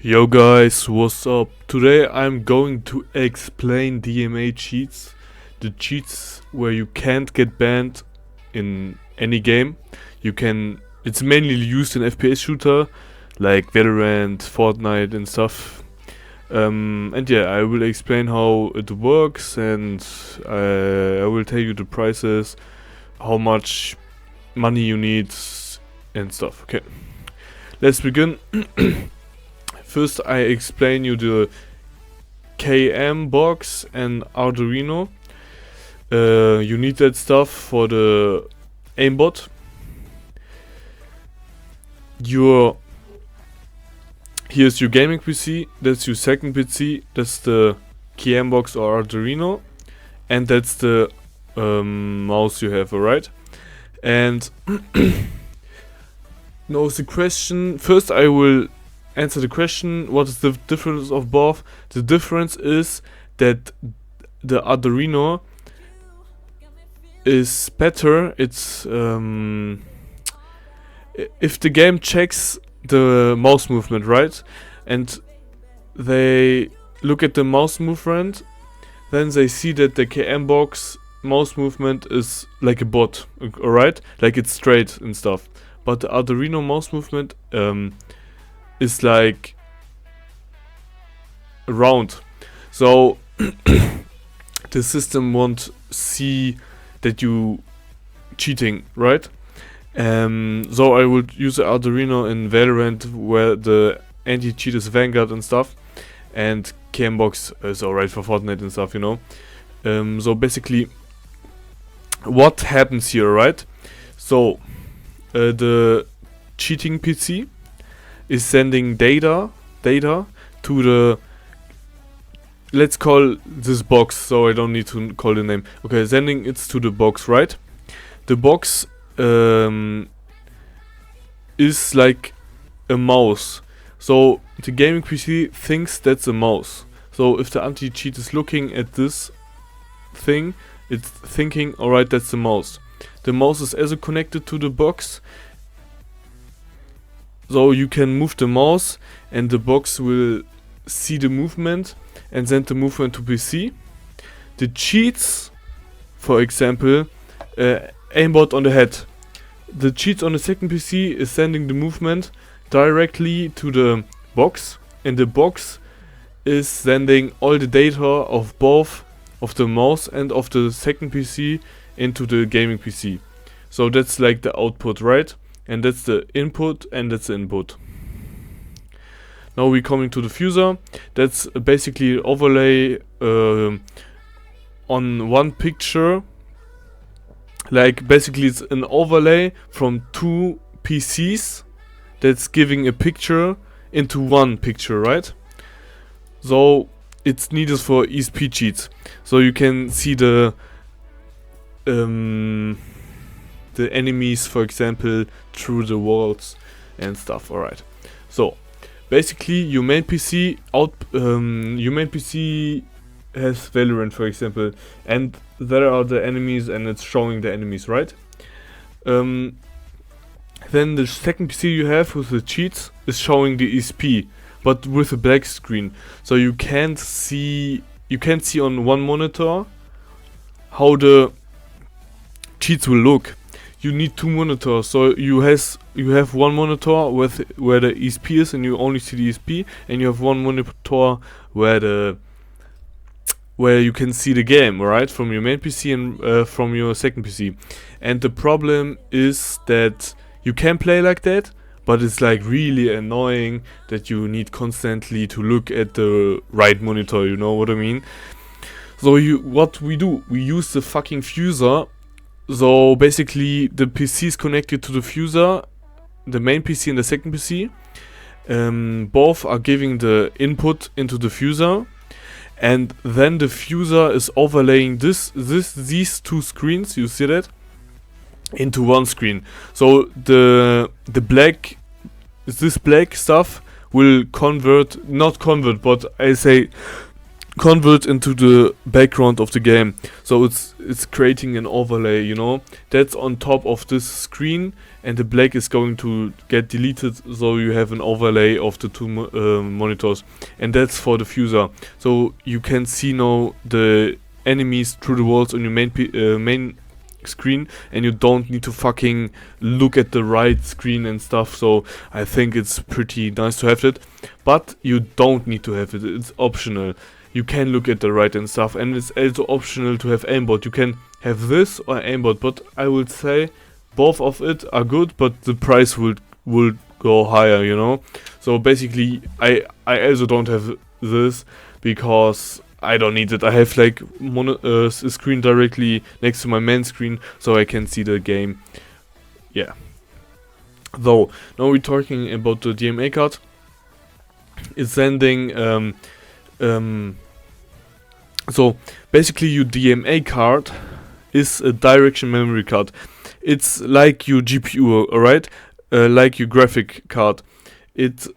Yo guys, what's up? Today I'm going to explain DMA cheats. The cheats where you can't get banned in any game. It's mainly used in FPS shooter like Valorant, Fortnite and stuff. And yeah, I will explain how it works, and I will tell you the prices, how much money you need and stuff. Okay, let's begin. First, I explain you the KM box and Arduino. You need that stuff for the aimbot. Here's your gaming PC. That's your second PC. That's the KM box or Arduino, and that's the mouse you have. Alright, and now the question. First, I will answer the question, what is the difference of both? The difference is that the Arduino is better. It's if the game checks the mouse movement, right, and they look at the mouse movement, then they see that the KM box mouse movement is like a bot, alright, like it's straight and stuff, but the Arduino mouse movement is like round, so the system won't see that you cheating, right? So I would use the Arduino in Valorant, where the anti-cheat is Vanguard and stuff, and KMBox is alright for Fortnite and stuff, you know. So basically, what happens here, right? So the cheating PC is sending data to the, let's call this box, so I don't need to call the name. Okay, sending it to the box, right? The box is like a mouse, so the gaming PC thinks that's a mouse. So if the anti-cheat is looking at this thing, it's thinking, alright, that's the mouse. The mouse is also connected to the box, so you can move the mouse and the box will see the movement and send the movement to PC. The cheats, for example, aimbot on the head. The cheats on the second PC is sending the movement directly to the box, and the box is sending all the data of both of the mouse and of the second PC into the gaming PC. So that's like the output, right? And that's the input, and that's the input. Now we're coming to the fuser. That's basically overlay on one picture. Like basically it's an overlay from two PCs that's giving a picture into one picture, right? So it's needed for ESP cheats. So you can see the enemies, for example, through the walls and stuff. Alright. So basically your main PC has Valorant, for example, and there are the enemies and it's showing the enemies, right? Then the second PC you have with the cheats is showing the ESP, but with a black screen. So you can't see on one monitor how the cheats will look. You need two monitors, so you have one monitor where the ESP is and you only see the ESP, and you have one monitor where you can see the game, right, from your main PC and from your second PC. And the problem is that you can play like that, but it's like really annoying that you need constantly to look at the right monitor, you know what I mean? So what we do, we use the fucking fuser. So basically the PC is connected to the fuser, the main PC and the second PC. Both are giving the input into the fuser, and then the fuser is overlaying these two screens, you see that, into one screen. So this black stuff will not convert, but I say convert into the background of the game. So it's creating an overlay, you know, that's on top of this screen, and the black is going to get deleted, so you have an overlay of the two monitors, and that's for the fuser. So you can see now the enemies through the walls on your main screen, and you don't need to fucking look at the right screen and stuff. So I think it's pretty nice to have it, but you don't need to have it. It's optional. You can look at the right and stuff, and it's also optional to have aimbot. You can have this or aimbot, but I would say both of it are good, but the price will go higher, you know. So basically I also don't have this because I don't need it. I have like a screen directly next to my main screen, so I can see the game. Yeah. Though now we're talking about the DMA card. It's sending so basically your DMA card is a direction memory card. It's like your GPU, alright? Like your graphic card. It's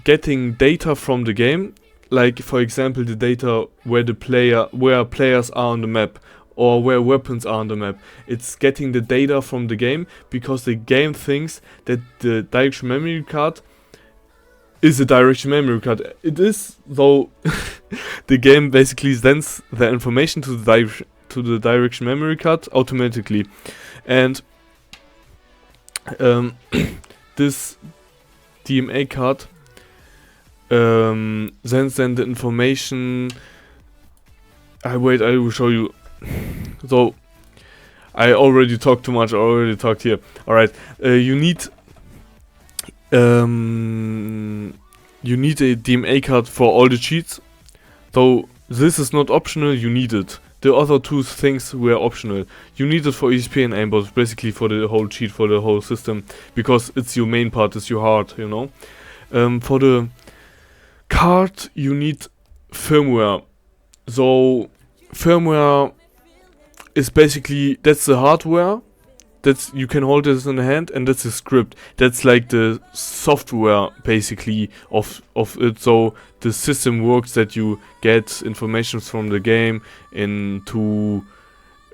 getting data from the game, like for example the data where players are on the map, or where weapons are on the map. It's getting the data from the game because the game thinks that the direction memory card is a direction memory card. It is, though. The game basically sends the information to the direction memory card automatically, and this DMA card sends then the information. I will show you. So I already talked too much. I already talked here. All right, you need a DMA card for all the cheats. Though this is not optional, you need it. The other two things were optional. You need it for ESP and aimbot, basically for the whole cheat, for the whole system, because it's your main part, it's your heart, you know. For the card, you need firmware. So firmware is basically, that's the hardware. That's, you can hold this in the hand, and that's a script. That's like the software basically of it. So the system works that you get information from the game into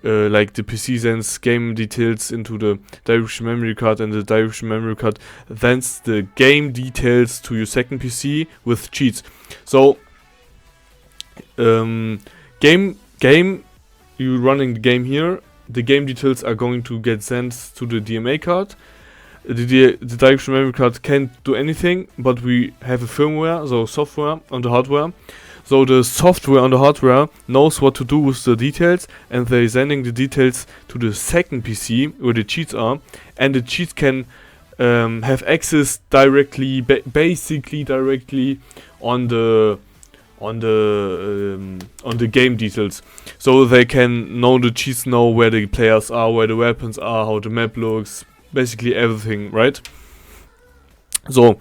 like the PC sends game details into the direction memory card, and the direction memory card sends the game details to your second PC with cheats. So game you running the game here. The game details are going to get sent to the DMA card. The direction memory card can't do anything, but we have a firmware, so software on the hardware. So the software on the hardware knows what to do with the details, and they're sending the details to the second PC where the cheats are, and the cheats can have access directly, basically directly on the game details, so they can know, the cheats know where the players are, where the weapons are, how the map looks, basically everything, right? So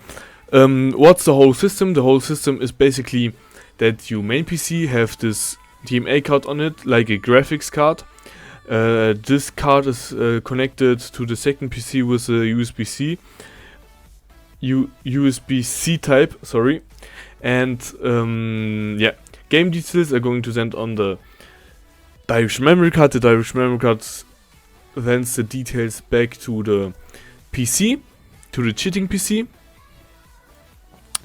what's the whole system? The whole system is basically that your main PC have this DMA card on it, like a graphics card. This card is connected to the second PC with a USB-C type, sorry. And yeah, game details are going to send on the direction memory card. The direction memory card sends the details back to the PC, to the cheating PC.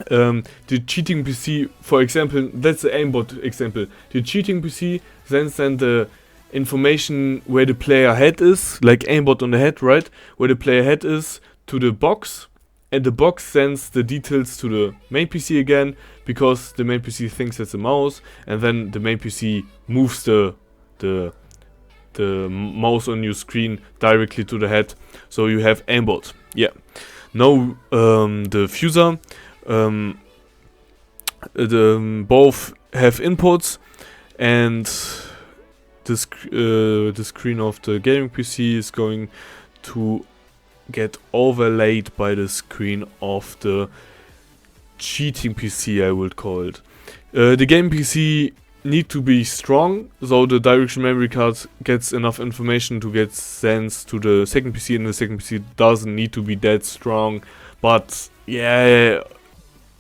The cheating PC, for example, that's the aimbot example. The cheating PC sends then the information where the player head is, like aimbot on the head, right? Where the player head is, to the box. And the box sends the details to the main PC again, because the main PC thinks it's a mouse, and then the main PC moves the mouse on your screen directly to the head, so you have aimbot. Yeah. Now the fuser, both have inputs, and the screen of the gaming PC is going to get overlaid by the screen of the cheating PC, I would call it. The game PC need to be strong, so the direction memory card gets enough information to get sent to the second PC, and the second PC doesn't need to be that strong. But yeah,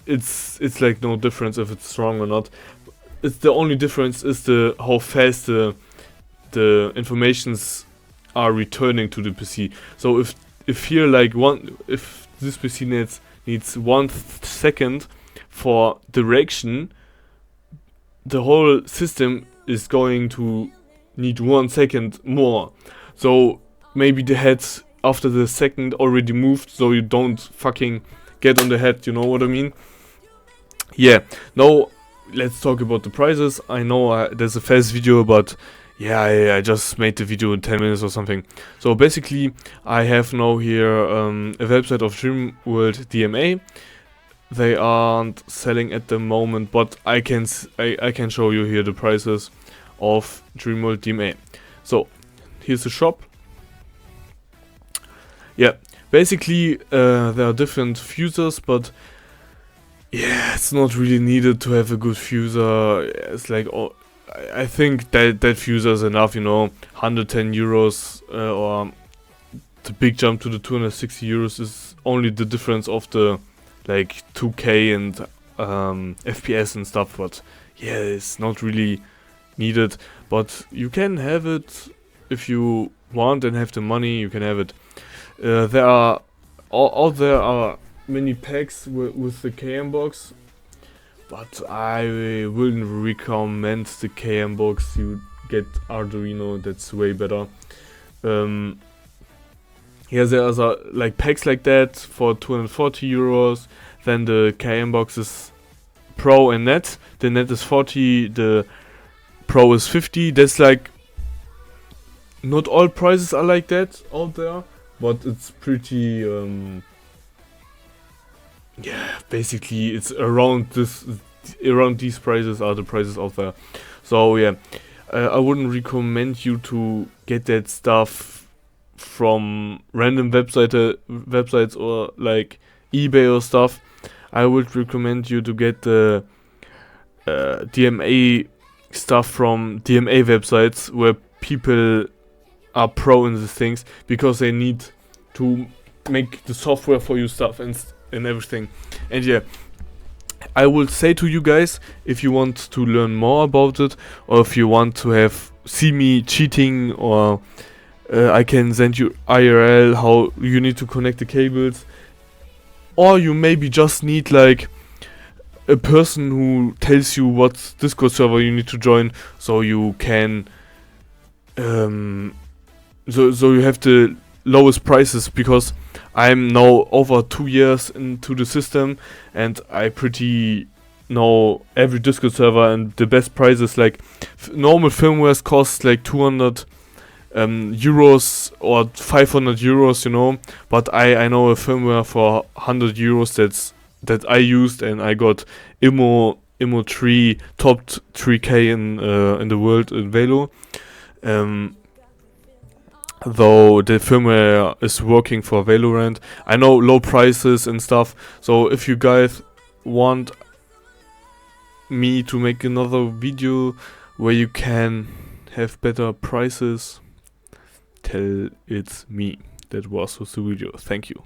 it's like no difference if it's strong or not. it's the only difference is the how fast the informations are returning to the PC. So if here like if this PC needs 1 second for direction, the whole system is going to need 1 second more. So maybe the head after the second already moved, so you don't fucking get on the head, you know what I mean? Yeah, now let's talk about the prices. I know there's a fast video, but yeah, I just made the video in 10 minutes or something. So basically, I have now here a website of Dreamworld DMA. They aren't selling at the moment, but I can show you here the prices of Dreamworld DMA. So here's the shop. Yeah, basically there are different fusers, but yeah, it's not really needed to have a good fuser. It's like, oh, I think that fuser is enough, you know. 110 euros or the big jump to the 260 euros is only the difference of the like 2K and FPS and stuff, but yeah, it's not really needed. But you can have it if you want and have the money. You can have it. There are many packs with the KM box, but I wouldn't recommend the KM box. You get Arduino, that's way better. Yeah, there's like packs like that for 240 euros. Then the KM box is Pro and Net. The Net is 40, the Pro is 50. That's like, not all prices are like that out there, but it's pretty yeah, basically it's around these prices are the prices out there. So yeah, I wouldn't recommend you to get that stuff from random websites or like eBay or stuff. I would recommend you to get the DMA stuff from DMA websites where people are pro in these things, because they need to make the software for you stuff and everything. And yeah, I will say to you guys, if you want to learn more about it, or if you want to see me cheating, or I can send you IRL how you need to connect the cables, or you maybe just need like a person who tells you what Discord server you need to join, so you can so you have the lowest prices, because I'm now over 2 years into the system and I pretty know every Discord server and the best prices. Like normal firmwares cost like 200 euros or 500 euros, you know, but I know a firmware for 100 euros that I used, and I got IMO 3 top 3K in the world in Velo. Though the firmware is working for Valorant. I know low prices and stuff, so if you guys want me to make another video where you can have better prices, tell it's me. That was the video. Thank you.